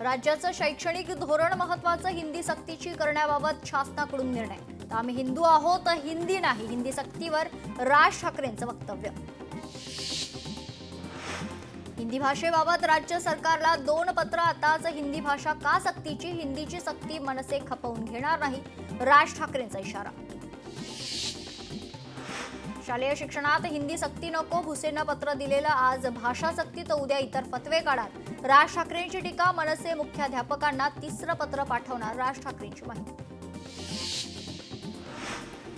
राज्याचं शैक्षणिक धोरण महत्त्वाचं, हिंदी सक्तीची करण्याबाबत शासनाकडून निर्णय. तर आम्ही हिंदू आहोत, हिंदी नाही, हिंदी सक्तीवर राज ठाकरेंचं वक्तव्य. हिंदी भाषेबाबत राज्य सरकारला 2 पत्र. आताच हिंदी भाषा का सक्तीची, हिंदीची सक्ती मनसे खपवून घेणार नाही, राज ठाकरेंचा इशारा. शालेय शिक्षणात हिंदी सक्ती नको, भुसेंना पत्र दिलेलं. आज भाषा सक्ती तर उद्या इतर फतवे काढणार, राज ठाकरेंची टीका. मनसे मुख्याध्यापकांना 3रं पत्र पाठवणार, राज ठाकरेंची माहिती.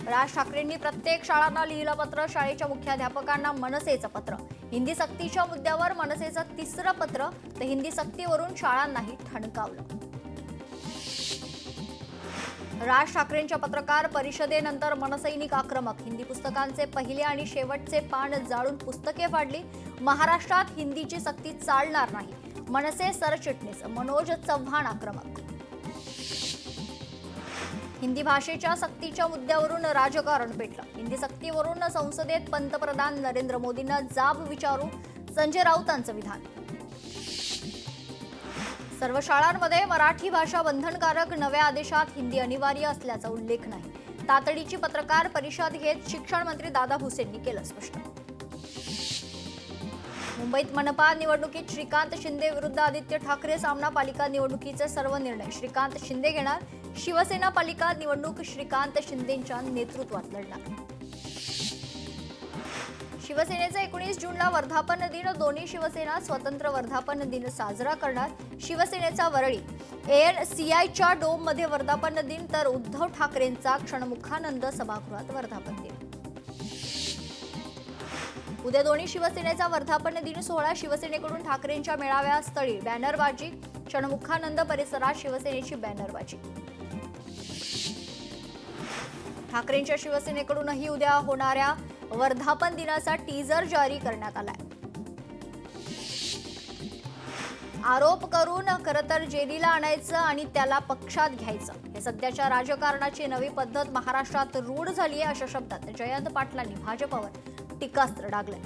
राज ठाकरेंनी प्रत्येक शाळांना लिहिलं पत्र. शाळेच्या मुख्याध्यापकांना मनसेचं पत्र. हिंदी सक्तीच्या मुद्द्यावर मनसेचं 3रं पत्र. तर हिंदी सक्तीवरून शाळांनाही ठणकावलं. राज ठाकरेंच्या पत्रकार परिषदेनंतर मनसैनिक आक्रमक. हिंदी पुस्तकांचे पहिले आणि शेवटचे पान जाळून पुस्तके फाडली. महाराष्ट्रात हिंदीची सक्ती चालणार नाही, मनसे सरचिटणीस मनोज चव्हाण आक्रमक. हिंदी भाषेच्या सक्तीच्या मुद्द्यावरून राजकारण पेटलं. हिंदी सक्तीवरून संसदेत पंतप्रधान नरेंद्र मोदींना जाब विचारू, संजय राऊतांचं विधान. सर्व शाळांमध्ये मराठी भाषा बंधनकारक, नव्या आदेशात हिंदी अनिवार्य असल्याचा उल्लेख नाही. तातडीची पत्रकार परिषद घेत शिक्षण मंत्री दादा भुसेंनी केलं स्पष्ट. मुंबईत मनपा निवडणुकीत श्रीकांत शिंदे विरुद्ध आदित्य ठाकरे सामना. पालिका निवडणुकीचे सर्व निर्णय श्रीकांत शिंदे घेणार. शिवसेना पालिका निवडणूक श्रीकांत शिंदेंच्या नेतृत्वात लढणार. शिवसेनेचा 19 जूनला वर्धापन दिन. दोन्ही शिवसेना स्वतंत्र वर्धापन दिन साजरा करणार. शिवसेनेचा वरळी ANCIच्या डोममध्ये वर्धापन दिन, तर उद्धव ठाकरेंचा क्षणमुखानंद सभागृहात वर्धापन दिन. उद्या दोन्ही शिवसेनेचा वर्धापन दिन सोहळा. शिवसेनेकडून ठाकरेंच्या मेळाव्यास्थळी बॅनरबाजी. क्षणमुखानंद परिसरात शिवसेनेची बॅनरबाजी. ठाकरेंच्या शिवसेनेकडूनही उद्या होणाऱ्या वर्धापन दिनाचा टीजर जारी करण्यात आलाय. आरोप करून खरं तर जेलीला आणायचं आणि त्याला पक्षात घ्यायचं, हे सध्याच्या राजकारणाची नवी पद्धत महाराष्ट्रात रूढ झाली आहे, अशा शब्दात जयंत पाटलांनी भाजपवर टीकास्त्र डागलंय.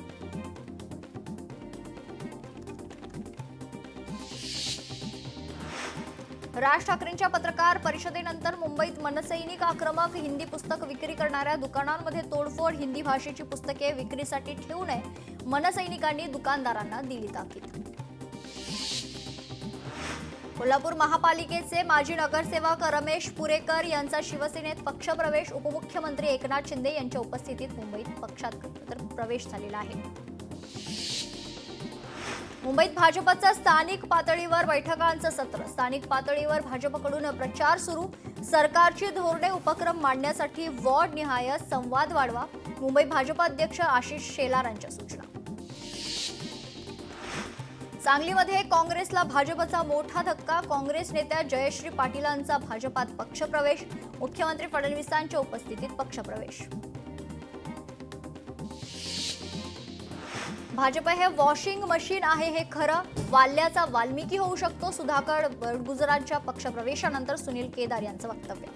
राज ठाकरेंच्या पत्रकार परिषदेनंतर मुंबईत मनसैनिक आक्रमक. हिंदी पुस्तक विक्री करणाऱ्या दुकानांमध्ये तोडफोड. हिंदी भाषेची पुस्तके विक्रीसाठी ठेवू नये, मनसैनिकांनी दुकानदारांना दिली ताकीद. कोल्हापूर महापालिकेचे माजी नगरसेवक रमेश पुरेकर यांचा शिवसेनेत पक्षप्रवेश. उपमुख्यमंत्री एकनाथ शिंदे यांच्या उपस्थितीत मुंबईत पक्षात प्रवेश झालेला आहे. मुंबईत भाजपचं स्थानिक पातळीवर बैठकांचं सत्र. स्थानिक पातळीवर भाजपकडून प्रचार सुरू. सरकारची धोरणे उपक्रम मांडण्यासाठी वॉर्ड निहाय संवाद वाढवा, मुंबई भाजप अध्यक्ष आशिष शेलारांच्या सूचना. सांगलीमध्ये काँग्रेसला भाजपचा मोठा धक्का. काँग्रेस नेत्या जयश्री पाटीलांचा भाजपात पक्षप्रवेश. मुख्यमंत्री फडणवीसांच्या उपस्थितीत पक्षप्रवेश. भाजप हे वॉशिंग मशीन आहे हे खरं, वाल्याचा वाल्मिकी होऊ शकतो. सुधाकर बडगुजरांच्या पक्षप्रवेशानंतर सुनील केदार यांचं वक्तव्य.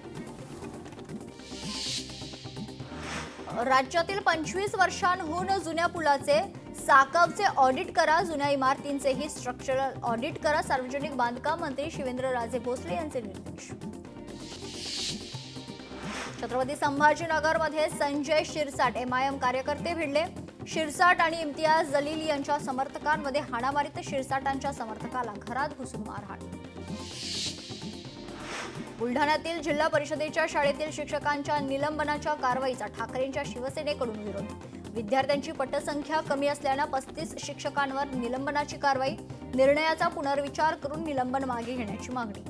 राज्यातील 25 वर्षांहून जुन्या पुलाचे साकवचे ऑडिट करा. जुन्या इमारतींचेही स्ट्रक्चरल ऑडिट करा. सार्वजनिक बांधकाम मंत्री शिवेंद्रराजे भोसले यांचे निर्देश. छत्रपती संभाजीनगरमध्ये संजय शिरसाट MIM कार्यकर्ते भिडले. शिरसाट आणि इम्तियाज जलील यांच्या समर्थकांमध्ये हाणामारीत. शिरसाटांच्या समर्थकाला घरात घुसून मारहाण. बुलढाण्यातील जिल्हा परिषदेच्या शाळेतील शिक्षकांच्या निलंबनाच्या कारवाईचा ठाकरेंच्या शिवसेनेकडून विरोध. विद्यार्थ्यांची पटसंख्या कमी असल्यानं 35 शिक्षकांवर निलंबनाची कारवाई. निर्णयाचा पुनर्विचार करून निलंबन मागे घेण्याची मागणी.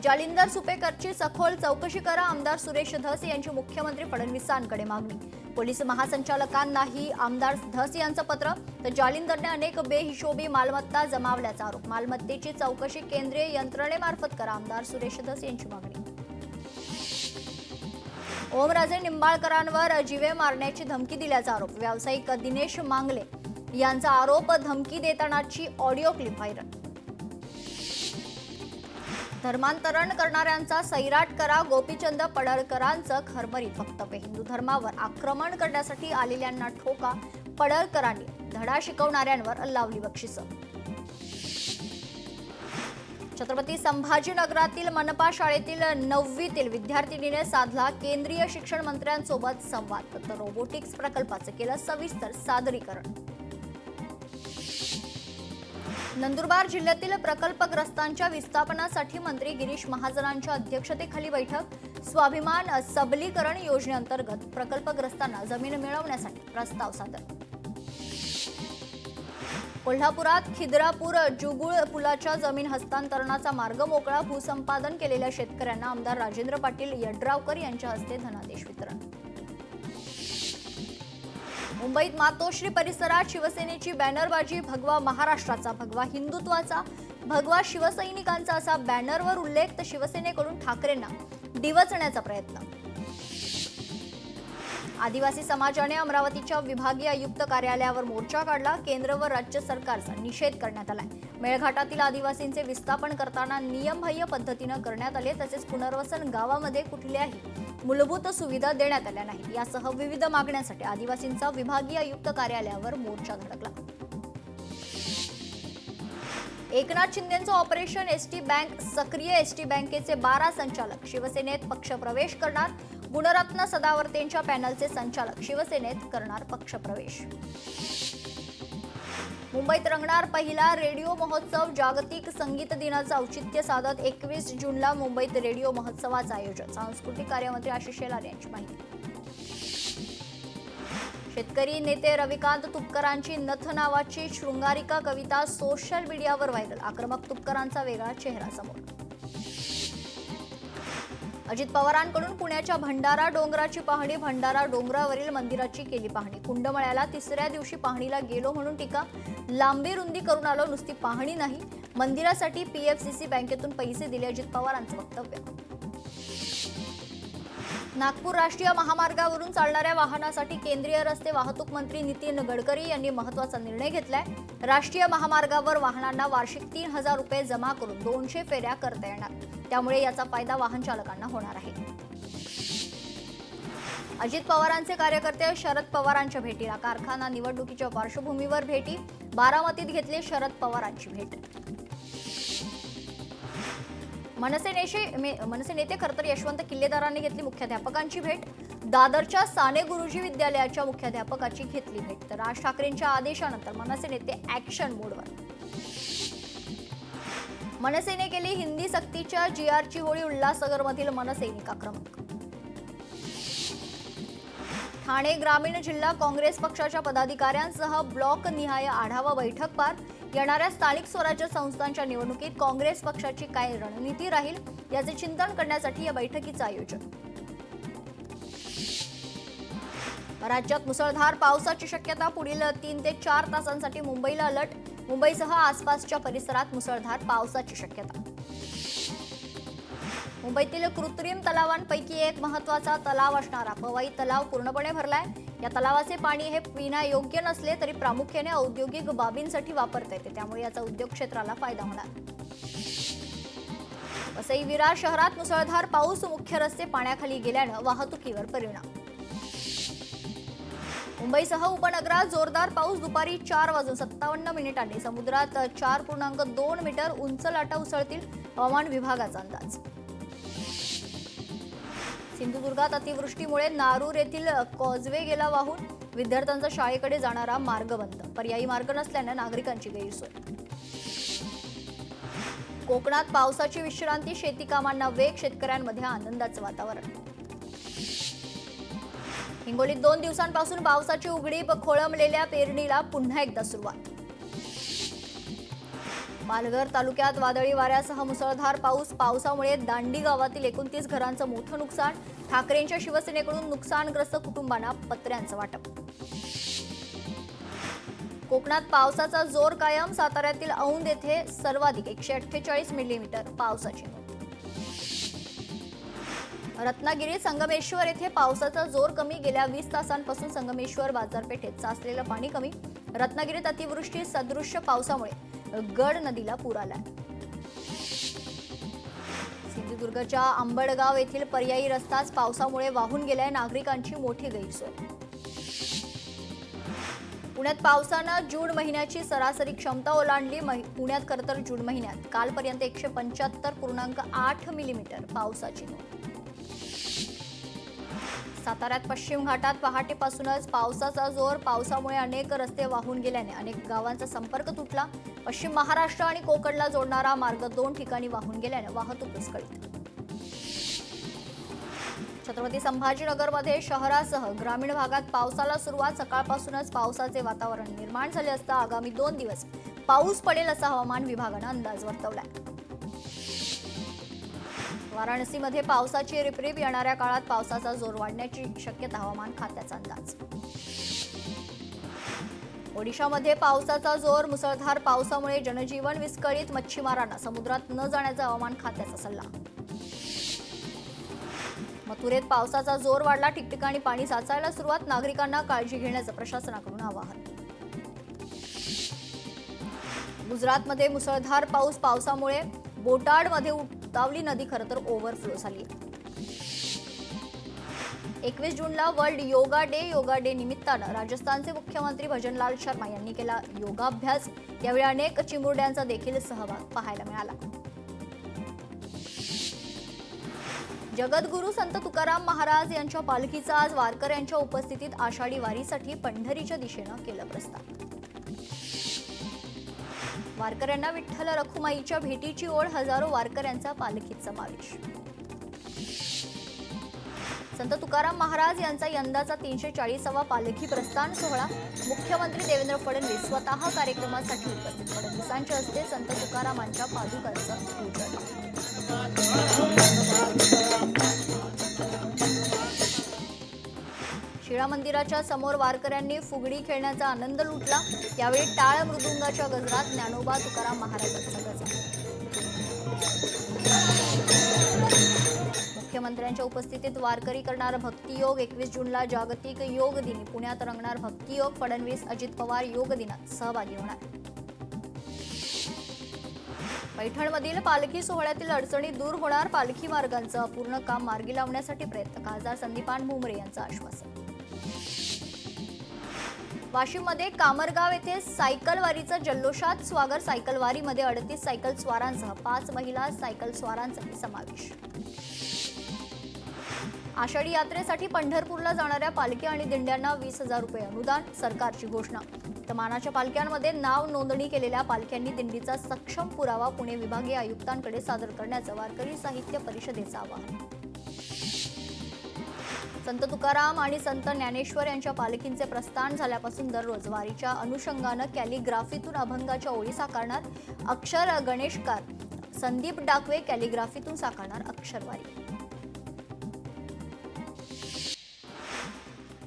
जालिंदर सुपेकरची सखोल चौकशी करा. आमदार सुरेश धस यांची मुख्यमंत्री फडणवीसांकडे मागणी. पोलीस महासंचालकांनाही आमदार धस यांचं पत्र. तर जालिंदरने अनेक बेहिशोबी मालमत्ता जमावल्याचा आरोप. मालमत्तेची चौकशी केंद्रीय यंत्रणेमार्फत करा, आमदार सुरेश धस यांची मागणी. ओमराजे निंबाळकरांवर जीवे मारण्याची धमकी दिल्याचा आरोप. व्यावसायिक दिनेश मांगले यांचा आरोप. धमकी देतानाची ऑडिओ क्लिप व्हायरल. धर्मांतरण करणाऱ्यांचा सैराट करा. गोपीचंद पडळकरांचं खरमरीत वक्तव्य. हिंदू धर्मावर आक्रमण करण्यासाठी आलेल्यांना ठोका. पडळकरांनी धडा शिकवणाऱ्यांवर लावली बक्षिसं. छत्रपती संभाजीनगरातील मनपा शाळेतील 9वीतील विद्यार्थिनीने साधला केंद्रीय शिक्षण मंत्र्यांसोबत संवाद. तर रोबोटिक्स प्रकल्पाचं केलं सविस्तर सादरीकरण. नंदुरबार जिल्ह्यातील प्रकल्पग्रस्तांच्या विस्थापनासाठी मंत्री गिरीश महाजनांच्या अध्यक्षतेखाली बैठक. स्वाभिमान सबलीकरण योजनेअंतर्गत प्रकल्पग्रस्तांना जमीन मिळवण्यासाठी प्रस्ताव सादर. कोल्हापुरात खिद्रापूर जुगुळ पुलाच्या जमीन हस्तांतरणाचा मार्ग मोकळा. भूसंपादन केलेल्या शेतकऱ्यांना आमदार राजेंद्र पाटील यड्रावकर यांच्या हस्ते धनादेश वितरण. मुंबईत मातोश्री परिसरात शिवसेनेची बॅनरबाजी. भगवा महाराष्ट्राचा, भगवा हिंदुत्वाचा, भगवा शिवसैनिकांचा असा बॅनरवर उल्लेख. तर शिवसेनेकडून ठाकरेंना डिवचण्याचा प्रयत्न. आदिवासी समाजाने अमरावतीच्या विभागीय आयुक्त कार्यालयावर मोर्चा काढला. केंद्र व राज्य सरकारचा निषेध करण्यात आलाय. मेळघाटातील आदिवासींचे विस्थापन करताना नियमबाह्य पद्धतीनं करण्यात आले. तसेच पुनर्वसन गावामध्ये कुठल्याही मूलभूत सुविधा देण्यात आल्या नाही. यासह विविध मागण्यांसाठी आदिवासींचा विभागीय आयुक्त कार्यालयावर मोर्चा धडकला. एकनाथ शिंदेंचं ऑपरेशन एसटी बँक सक्रिय. एसटी बँकेचे 12 संचालक शिवसेनेत पक्षप्रवेश करणार. गुणरत्न सदावर्तेंच्या पॅनलचे संचालक शिवसेनेत करणार पक्षप्रवेश. मुंबईत रंगणार पहिला रेडिओ महोत्सव. जागतिक संगीत दिनाचं औचित्य साधत 21 जूनला मुंबईत रेडिओ महोत्सवाचं आयोजन. सांस्कृतिक कार्यमंत्री आशिष शेलार यांची माहिती. शेतकरी नेते रविकांत तुपकरांची नथ नावाची शृंगारिका कविता सोशल मीडियावर व्हायरल. आक्रमक तुपकरांचा वेगळा चेहरा समोर. अजित पवारांकडून पुण्याच्या भंडारा डोंगराची पाहणी. भंडारा डोंगरावरील मंदिराची केली पाहणी. कुंडमळ्याला तिसऱ्या दिवशी पाहणीला गेलो म्हणून टीका. लांबी रुंदी करून आलो, नुसती पाहणी नाही. मंदिरासाठी पीएफसीसी बँकेतून पैसे दिले. अजित पवारांचं वक्तव्य. नागपूर राष्ट्रीय महामार्गावरून चालणाऱ्या वाहनासाठी केंद्रीय रस्ते वाहतूक मंत्री नितीन गडकरी यांनी महत्त्वाचा निर्णय घेतलाय. राष्ट्रीय महामार्गावर वाहनांना वार्षिक 3,000 रुपये जमा करून 200 फेऱ्या करता येणार. त्यामुळे याचा फायदा वाहन चालकांना होणार आहे. अजित पवारांचे कार्यकर्ते शरद पवारांच्या भेटीला. कारखाना निवडणुकीच्या पार्श्वभूमीवर भेटी. बारामतीत घेतली शरद पवारांची भेट. मनसे नेते खरतर यशवंत किल्लेदारांनी घेतली मुख्याध्यापकांची भेट. दादरच्या साने गुरुजी विद्यालयाच्या मुख्याध्यापकाची घेतली भेट. तर राज ठाकरेंच्या आदेशानंतर मनसे नेते ॲक्शन मोडवर. मनसेने केली हिंदी सक्तीच्या जीआरची होळी. उल्हासनगरमधील मनसैनिक आक्रमक. ठाणे ग्रामीण जिल्हा काँग्रेस पक्षाच्या पदाधिकाऱ्यांसह ब्लॉक निहाय आढावा बैठक पार. येणाऱ्या स्थानिक स्वराज्य संस्थांच्या निवडणुकीत काँग्रेस पक्षाची काय रणनीती राहील याचे चिंतन करण्यासाठी या बैठकीचं आयोजन. राज्यात मुसळधार पावसाची शक्यता. पुढील 3 ते 4 तासांसाठी मुंबईला अलर्ट. मुंबईसह आसपासच्या परिसरात मुसळधार पावसाची शक्यता. मुंबईतील कृत्रिम तलावांपैकी एक महत्त्वाचा तलाव असणारा पवई तलाव पूर्णपणे भरलाय. या तलावाचे पाणी हे पिण्यायोग्य नसले तरी प्रामुख्याने औद्योगिक बाबींसाठी वापरता येते. त्यामुळे याचा उद्योग क्षेत्राला फायदा होणार. वसई विरार शहरात मुसळधार पाऊस. मुख्य रस्ते पाण्याखाली गेल्यानं वाहतुकीवर परिणाम. मुंबईसह उपनगरात जोरदार पाऊस. दुपारी 4:57 समुद्रात 4.2 मीटर उंच लाटा उसळतील. हवामान विभागाचा अंदाज. सिंधुदुर्गात अतिवृष्टीमुळे नारूर येथील कॉजवे गेला वाहून. विद्यार्थ्यांचा शाळेकडे जाणारा मार्ग बंद. पर्यायी मार्ग नसल्याने नागरिकांची गैरसोय. कोकणात पावसाची विश्रांती. शेती कामांना वेग. शेतकऱ्यांमध्ये आनंदाचं वातावरण. हिंगोलीत 2 दिवसांपासून पावसाची उघडीप. खोळंबलेल्या पेरणीला पुन्हा एकदा सुरुवात. पालघर तालुक्यात वादळी वाऱ्यासह मुसळधार पाऊस. पावसामुळे दांडी गावातील 29 घरांचं मोठं नुकसान. ठाकरेंच्या शिवसेनेकडून नुकसानग्रस्त कुटुंबांना पत्र्यांचं वाटप. कोकणात पावसाचा जोर कायम. साताऱ्यातील औंध येथे सर्वाधिक 148 मिलीमीटर पावसाची नोंद. रत्नागिरीत संगमेश्वर येथे पावसाचा जोर कमी. गेल्या 20 तासांपासून संगमेश्वर बाजारपेठेत साचलेलं पाणी कमी. रत्नागिरीत अतिवृष्टी सदृश्य पावसामुळे गड नदीला पूर आलाय. सिंधुदुर्गच्या आंबडगाव येथील पर्यायी रस्ताच पावसामुळे वाहून गेलाय. नागरिकांची मोठी गैरसोय. पुण्यात पावसानं जून महिन्याची सरासरी क्षमता ओलांडली. पुण्यात खरं तर जून महिन्यात कालपर्यंत 175.8 मिलीमीटर पावसाची नोंद. साताऱ्यात पश्चिम घाटात पहाटेपासूनच पावसाचा जोर. पावसामुळे अनेक रस्ते वाहून गेल्याने अनेक गावांचा संपर्क तुटला. पश्चिम महाराष्ट्र आणि कोकणला जोडणारा मार्ग 2 ठिकाणी वाहून गेल्याने वाहतूक विस्कळीत. छत्रपती संभाजीनगरमध्ये शहरासह ग्रामीण भागात पावसाला सुरुवात. सकाळपासूनच पावसाचे वातावरण निर्माण झाले असता आगामी 2 दिवस पाऊस पडेल असा हवामान विभागानं अंदाज वर्तवलाय. वाराणसीमध्ये पावसाची रिपरिप. येणाऱ्या काळात पावसाचा जोर वाढण्याची शक्यता हवामान खात्याचा अंदाज. ओडिशामध्ये पावसाचा जोर. मुसळधार पावसामुळे जनजीवन विस्कळीत. मच्छीमारांना समुद्रात न जाण्याचा हवामान खात्याचा सल्ला. मथुरेत पावसाचा जोर वाढला. ठिकठिकाणी पाणी साचायला सुरुवात. नागरिकांना काळजी घेण्याचं प्रशासनाकडून आवाहन. गुजरातमध्ये मुसळधार पाऊस. पावसामुळे बोटाडमध्ये उतावली नदी खरं तर ओव्हरफ्लो झाली. 21 जूनला world yoga day. Yoga day निमित्तानं राजस्थानचे मुख्यमंत्री भजनलाल शर्मा यांनी केला योगाभ्यास. यावेळी अनेक चिमुरड्यांचा देखील सहभाग पाहायला मिळाला. जगद्गुरू संत तुकाराम महाराज यांच्या पालखीचा आज वारकऱ्यांच्या उपस्थितीत आषाढी वारीसाठी पंढरीच्या दिशेनं केलं प्रस्थान. वारकऱ्यांना विठ्ठल रखुमाईच्या भेटीची ओढ. हजारो वारकऱ्यांचा पालखीत समावेश. संत तुकाराम महाराज यांचा यंदाचा 340वा पालखी प्रस्थान सोहळा. मुख्यमंत्री देवेंद्र फडणवीस स्वतः कार्यक्रमासाठी उपस्थित. फडणवीसांच्या हस्ते संत तुकारामांच्या पादुकांचं पूजन. शिळा मंदिराच्या समोर वारकऱ्यांनी फुगडी खेळण्याचा आनंद लुटला. यावेळी टाळ मृदुंगाच्या गजरात ज्ञानोबा तुकाराम महाराजांचा गजर. मुख्यमंत्र्यांच्या उपस्थितीत वारकरी करणार भक्तियोग. 21 जूनला जागतिक योग दिनी पुण्यात रंगणार भक्तियोग. फडणवीस अजित पवार योग दिनात सहभागी होणार. पैठणमधील पालखी सोहळ्यातील अडचणी दूर होणार. पालखी मार्गांचं अपूर्ण काम मार्गी लावण्यासाठी प्रयत्न. खासदार संदीपान भुमरे यांचं आश्वासन. वाशिममध्ये कामरगाव येथे सायकल वारीचं जल्लोषात स्वागत. सायकल वारीमध्ये 38 सायकल स्वारांसह 5 महिला सायकल स्वारांचाही समावेश. आषाढी यात्रेसाठी पंढरपूरला जाणाऱ्या पालखी आणि दिंड्यांना 20,000 रुपये अनुदान. सरकारची घोषणा. तर मानाच्या पालख्यांमध्ये नाव नोंदणी केलेल्या पालख्यांनी दिंडीचा सक्षम पुरावा पुणे विभागीय आयुक्तांकडे सादर करण्याचं वारकरी साहित्य परिषदेचं आवाहन. संत तुकाराम आणि संत ज्ञानेश्वर यांच्या पालखींचे प्रस्थान झाल्यापासून दररोज वारीच्या अनुषंगानं कॅलिग्राफीतून अभंगाच्या ओळी साकारणार. अक्षर गणेशकार संदीप डाकवे कॅलिग्राफीतून साकारणार अक्षरवारी.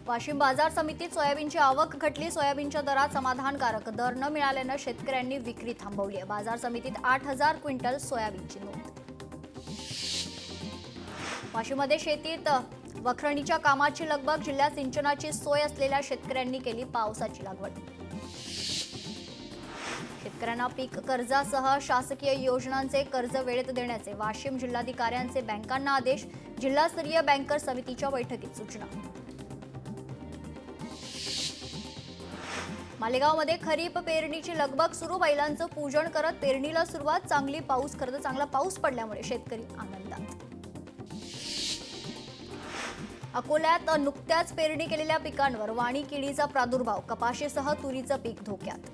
वाशिम बाजार समितीत सोयाबीनची आवक घटली. सोयाबीनच्या दरात समाधानकारक दर न मिळाल्यानं शेतकऱ्यांनी विक्री थांबवली आहे. बाजार समितीत 8,000 क्विंटल सोयाबीनची नोंद. वाशिममध्ये शेतीत वखरणीच्या कामाची लगबग. जिल्ह्यात सिंचनाची सोय असलेल्या शेतकऱ्यांनी केली पावसाची लागवड. शेतकऱ्यांना पीक कर्जासह शासकीय योजनांचे कर्ज वेळेत देण्याचे वाशिम जिल्हाधिकाऱ्यांचे बँकांना आदेश. जिल्हास्तरीय बँकर समितीच्या बैठकीत सूचना. मालेगावमध्ये खरीप पेरणीची लगबग सुरू. बैलांचं पूजन करत पेरणीला सुरुवात. चांगला पाऊस पडल्यामुळे शेतकरी आनंदात. अकोल्यात नुकत्याच पेरणी केलेल्या पिकांवर वाणी किडीचा प्रादुर्भाव. कपाशीसह तुरीचं पीक धोक्यात.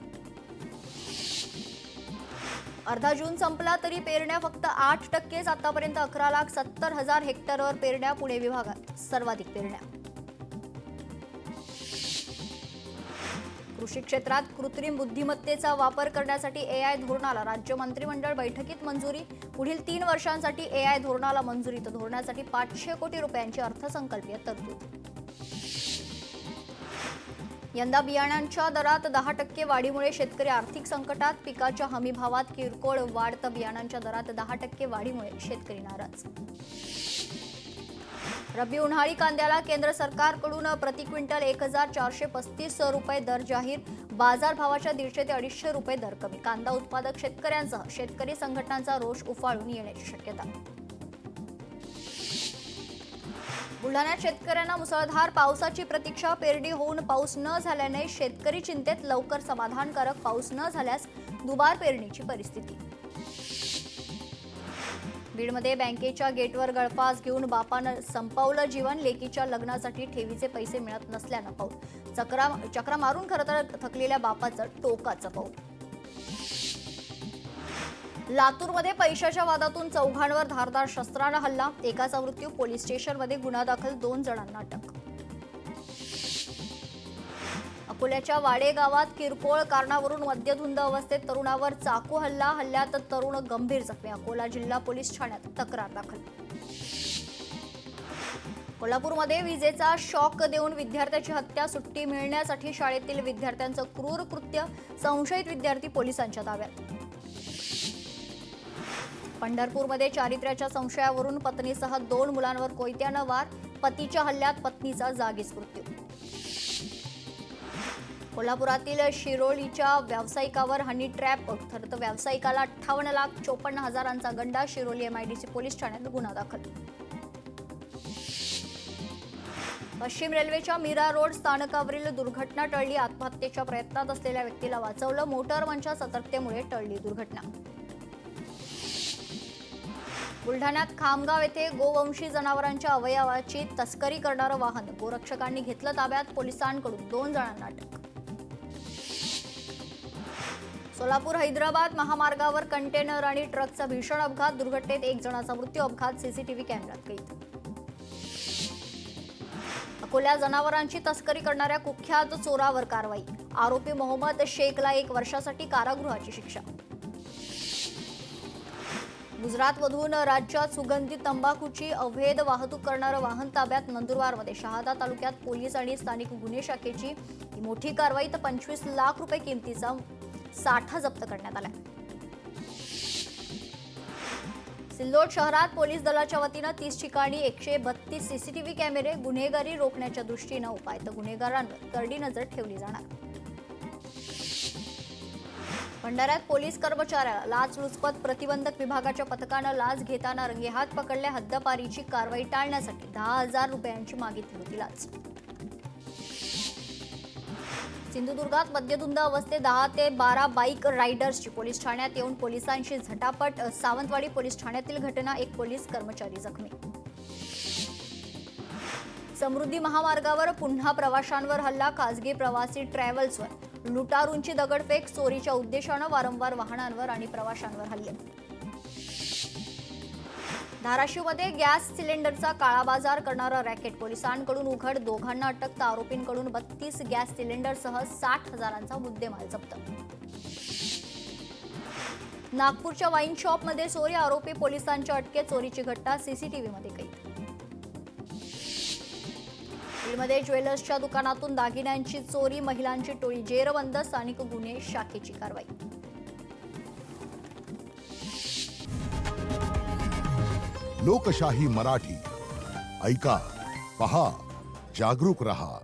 अर्धा जून संपला तरी पेरण्या फक्त 8%. आतापर्यंत 11,70,000 हेक्टरवर पेरण्या. पुणे विभागात सर्वाधिक पेरण्या. कृषी क्षेत्रात कृत्रिम बुद्धिमत्तेचा वापर करण्यासाठी एआय धोरणाला राज्य मंत्रिमंडळ बैठकीत मंजुरी. पुढील 3 वर्षांसाठी एआय धोरणाला मंजुरी. तर धोरणासाठी 500 कोटी रुपयांची अर्थसंकल्पीय तरतूद. यंदा बियाणांच्या दरात 10% वाढीमुळे शेतकरी आर्थिक संकटात. पिकाच्या हमीभावात किरकोळ वाढ. तर बियाणांच्या दरात 10% वाढीमुळे शेतकरी नाराज. रब्बी उन्हाळी कांद्याला केंद्र सरकारकडून प्रति क्विंटल 1,435 रुपये दर जाहीर. बाजारभावाच्या 150 ते 250 रुपये दर कमी. कांदा उत्पादक शेतकऱ्यांसह शेतकरी संघटनांचा रोष उफाळून येण्याची शक्यता. बुलढाण्यात शेतकऱ्यांना मुसळधार पावसाची प्रतीक्षा. पेरणी होऊन पाऊस न झाल्याने शेतकरी चिंतेत. लवकर समाधानकारक पाऊस न झाल्यास दुबार पेरणीची परिस्थिती. बीडमध्ये बँकेच्या गेटवर गळफास घेऊन बापानं संपवलं जीवन. लेकीच्या लग्नासाठी ठेवीचे पैसे मिळत नसल्यानं पाऊल. चक्रा मारून खरं तर थकलेल्या बापाचं टोकाचं पाऊल. लातूरमध्ये पैशाच्या वादातून चौघांवर धारदार शस्त्रानं हल्ला. एकाचा मृत्यू. पोलीस स्टेशनमध्ये गुन्हा दाखल. 2 जणांना अटक. अकोल्याच्या वाडे गावात किरकोळ कारणावरून मद्यधुंद अवस्थेत तरुणावर चाकू हल्ला. हल्ल्यात तरुण गंभीर जखमी. अकोला जिल्हा पोलीस ठाण्यात तक्रार दाखल. कोल्हापूरमध्ये विजेचा शॉक देऊन विद्यार्थ्याची हत्या. सुट्टी मिळण्यासाठी शाळेतील विद्यार्थ्यांचं क्रूर कृत्य. संशयित विद्यार्थी पोलिसांच्या ताब्यात. पंढरपूरमध्ये चारित्र्याच्या संशयावरून पत्नीसह 2 मुलांवर कोयत्यानं वार. पतीच्या हल्ल्यात पत्नीचा जागीच मृत्यू. कोल्हापुरातील शिरोलीच्या व्यावसायिकावर हनी ट्रॅप. तर व्यावसायिकाला 58,54,000चा गंडा. शिरोली एमआयडीसी पोलीस ठाण्यात गुन्हा दाखल. पश्चिम रेल्वेच्या मीरा रोड स्थानकावरील दुर्घटना टळली. आत्महत्येच्या प्रयत्नात असलेल्या व्यक्तीला वाचवलं. मोटरमनच्या सतर्कतेमुळे टळली दुर्घटना. बुलढाण्यात खामगाव येथे गोवंशी जनावरांच्या अवयवाची तस्करी करणारं वाहन गोरक्षकांनी घेतलं ताब्यात. पोलिसांकडून 2 जणांना अटक. सोलापूर हैदराबाद महामार्गावर कंटेनर आणि ट्रकचा भीषण अपघात. दुर्घटनेत 1 जणाचा मृत्यू. अपघात सीसीटीव्ही कॅमेऱ्यात कैद. अकोल्या जनावरांची तस्करी करणाऱ्या कुख्यात चोरावर कारवाई. आरोपी मोहम्मद शेखला 1 वर्षासाठी कारागृहाची शिक्षा. गुजरातमधून राज्यात सुगंधी तंबाखूची अवैध वाहतूक करणारं वाहन ताब्यात. नंदुरबारमध्ये शहादा तालुक्यात पोलीस आणि स्थानिक गुन्हे शाखेची मोठी कारवाई. तर 25 लाख रुपये किमतीचा साठा जप्त करण्यात आला. सिल्लोड शहरात पोलीस दलाच्या वतीनं 30 ठिकाणी 132 सीसीटीव्ही कॅमेरे. गुन्हेगारी रोखण्याच्या दृष्टीनं उपाय. तर गुन्हेगारांवर करडी नजर ठेवली जाणार. भंडाऱ्यात पोलीस कर्मचाऱ्याला लाचलुचपत प्रतिबंधक विभागाच्या पथकानं लाच घेताना रंगेहात पकडले. हद्दपारीची कारवाई टाळण्यासाठी 10,000 रुपयांची मागितली होती लाच. सिंधुदुर्गात मद्यधुंद अवस्थेत 10 ते 12 बाईक रायडर्सची पोलीस ठाण्यात येऊन पोलिसांशी झटापट. सावंतवाडी पोलीस ठाण्यातील घटना. 1 पोलीस कर्मचारी जखमी. समृद्धी महामार्गावर पुन्हा प्रवाशांवर हल्ला. खासगी प्रवासी ट्रॅव्हल्सवर लुटारूंची दगडफेक. चोरीच्या उद्देशानं वारंवार वाहनांवर आणि प्रवाशांवर हल्ले. धाराशिवमध्ये गॅस सिलेंडरचा काळा बाजार करणारा रॅकेट पोलिसांकडून उघड. 2 जणांना अटक. तर आरोपींकडून 32 गॅस सिलेंडरसह 60,000चा मुद्देमाल जप्त. नागपूरच्या वाईन शॉपमध्ये चोरी. आरोपी पोलिसांच्या अटकेत. चोरीची घटना सीसीटीव्हीमध्ये कैद. बीडमध्ये ज्वेलर्सच्या दुकानातून दागिन्यांची चोरी. महिलांची टोळी जेरबंद. स्थानिक गुन्हे शाखेची कारवाई. लोकशाही मराठी ऐका, पहा, जागरूक रहा.